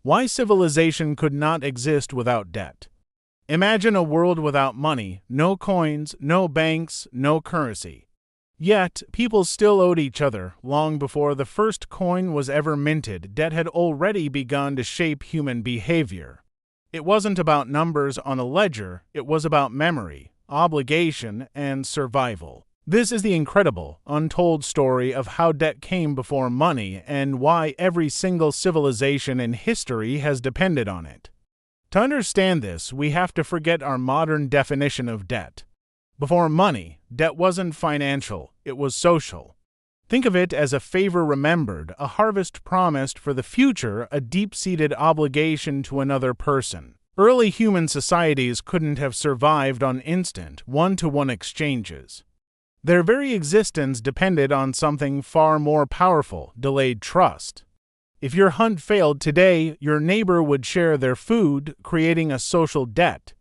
Why civilization could not exist without debt. Imagine a world without money, no coins, no banks, no currency. Yet, people still owed each other. Long before the first coin was ever minted, debt had already begun to shape human behavior. It wasn't about numbers on a ledger, it was about memory, obligation, and survival. This is the incredible, untold story of how debt came before money and why every single civilization in history has depended on it. To understand this, we have to forget our modern definition of debt. Before money, debt wasn't financial, it was social. Think of it as a favor remembered, a harvest promised for the future, a deep-seated obligation to another person. Early human societies couldn't have survived on instant, one-to-one exchanges. Their very existence depended on something far more powerful, delayed trust. If your hunt failed today, your neighbor would share their food, creating a social debt.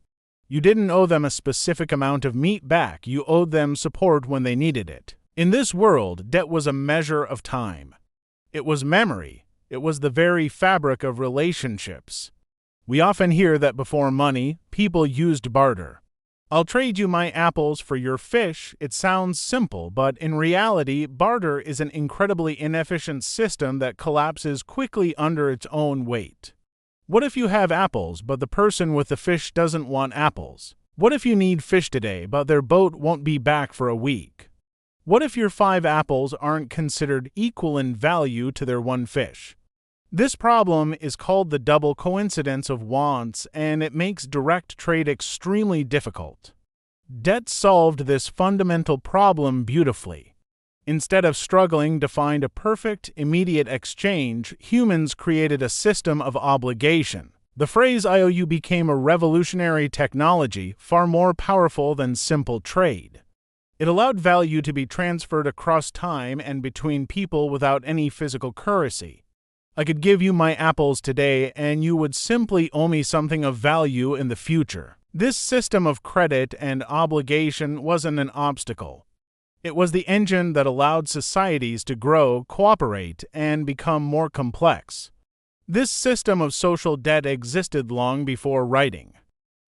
You didn't owe them a specific amount of meat back, you owed them support when they needed it. In this world, debt was a measure of time. It was memory. It was the very fabric of relationships. We often hear that before money, people used barter. I'll trade you my apples for your fish. It sounds simple, but in reality, barter is an incredibly inefficient system that collapses quickly under its own weight. What if you have apples, but the person with the fish doesn't want apples? What if you need fish today, but their boat won't be back for a week? What if your 5 apples aren't considered equal in value to their 1 fish? This problem is called the double coincidence of wants, and it makes direct trade extremely difficult. Debt solved this fundamental problem beautifully. Instead of struggling to find a perfect, immediate exchange, humans created a system of obligation. The phrase IOU became a revolutionary technology, far more powerful than simple trade. It allowed value to be transferred across time and between people without any physical currency. I could give you my apples today, and you would simply owe me something of value in the future. This system of credit and obligation wasn't an obstacle. It was the engine that allowed societies to grow, cooperate, and become more complex. This system of social debt existed long before writing.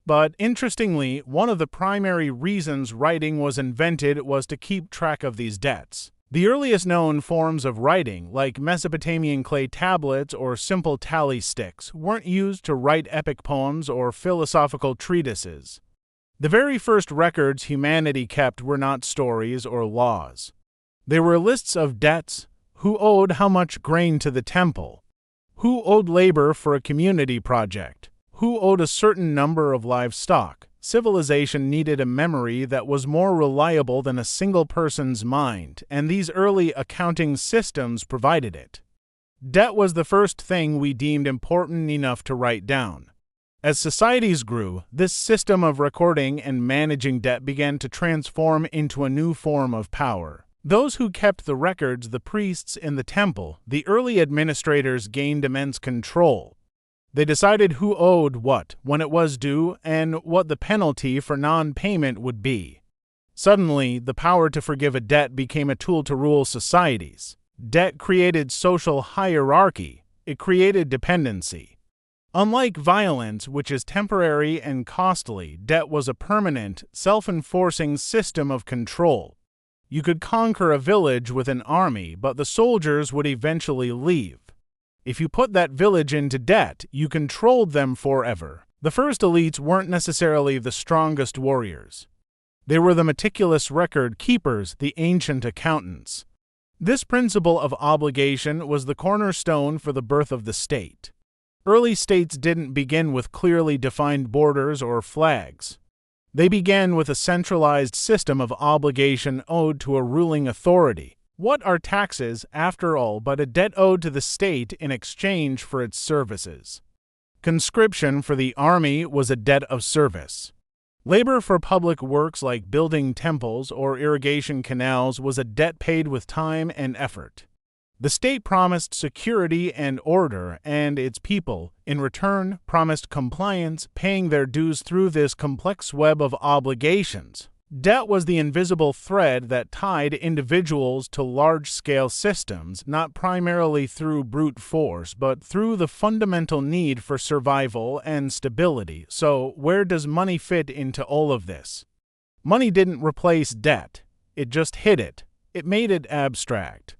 But interestingly, one of the primary reasons writing was invented was to keep track of these debts. The earliest known forms of writing, like Mesopotamian clay tablets or simple tally sticks, weren't used to write epic poems or philosophical treatises. The very first records humanity kept were not stories or laws. They were lists of debts: who owed how much grain to the temple, who owed labor for a community project, who owed a certain number of livestock. Civilization needed a memory that was more reliable than a single person's mind, and these early accounting systems provided it. Debt was the first thing we deemed important enough to write down. As societies grew, this system of recording and managing debt began to transform into a new form of power. Those who kept the records, the priests in the temple, the early administrators, gained immense control. They decided who owed what, when it was due, and what the penalty for non-payment would be. Suddenly, the power to forgive a debt became a tool to rule societies. Debt created social hierarchy. It created dependency. Unlike violence, which is temporary and costly, debt was a permanent, self-enforcing system of control. You could conquer a village with an army, but the soldiers would eventually leave. If you put that village into debt, you controlled them forever. The first elites weren't necessarily the strongest warriors. They were the meticulous record keepers, the ancient accountants. This principle of obligation was the cornerstone for the birth of the state. Early states didn't begin with clearly defined borders or flags. They began with a centralized system of obligation owed to a ruling authority. What are taxes, after all, but a debt owed to the state in exchange for its services? Conscription for the army was a debt of service. Labor for public works like building temples or irrigation canals was a debt paid with time and effort. The state promised security and order, and its people, in return, promised compliance, paying their dues through this complex web of obligations. Debt was the invisible thread that tied individuals to large-scale systems, not primarily through brute force, but through the fundamental need for survival and stability. So, where does money fit into all of this? Money didn't replace debt. It just hid it. It made it abstract.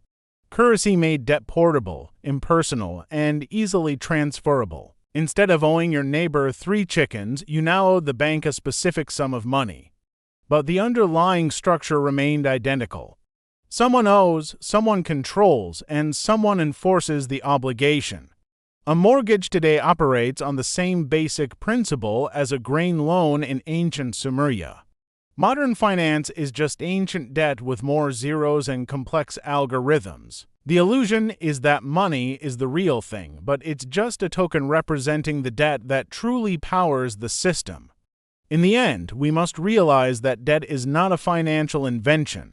Currency made debt portable, impersonal, and easily transferable. Instead of owing your neighbor 3 chickens, you now owed the bank a specific sum of money. But the underlying structure remained identical. Someone owes, someone controls, and someone enforces the obligation. A mortgage today operates on the same basic principle as a grain loan in ancient Sumeria. Modern finance is just ancient debt with more zeros and complex algorithms. The illusion is that money is the real thing, but it's just a token representing the debt that truly powers the system. In the end, we must realize that debt is not a financial invention.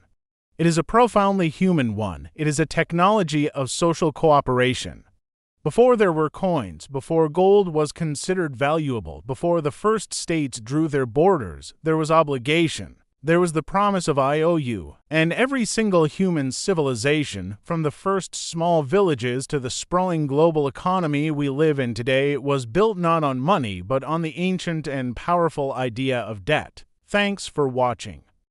It is a profoundly human one. It is a technology of social cooperation. Before there were coins, before gold was considered valuable, before the first states drew their borders, there was obligation. There was the promise of IOU, and every single human civilization, from the first small villages to the sprawling global economy we live in today, was built not on money, but on the ancient and powerful idea of debt. Thanks for watching.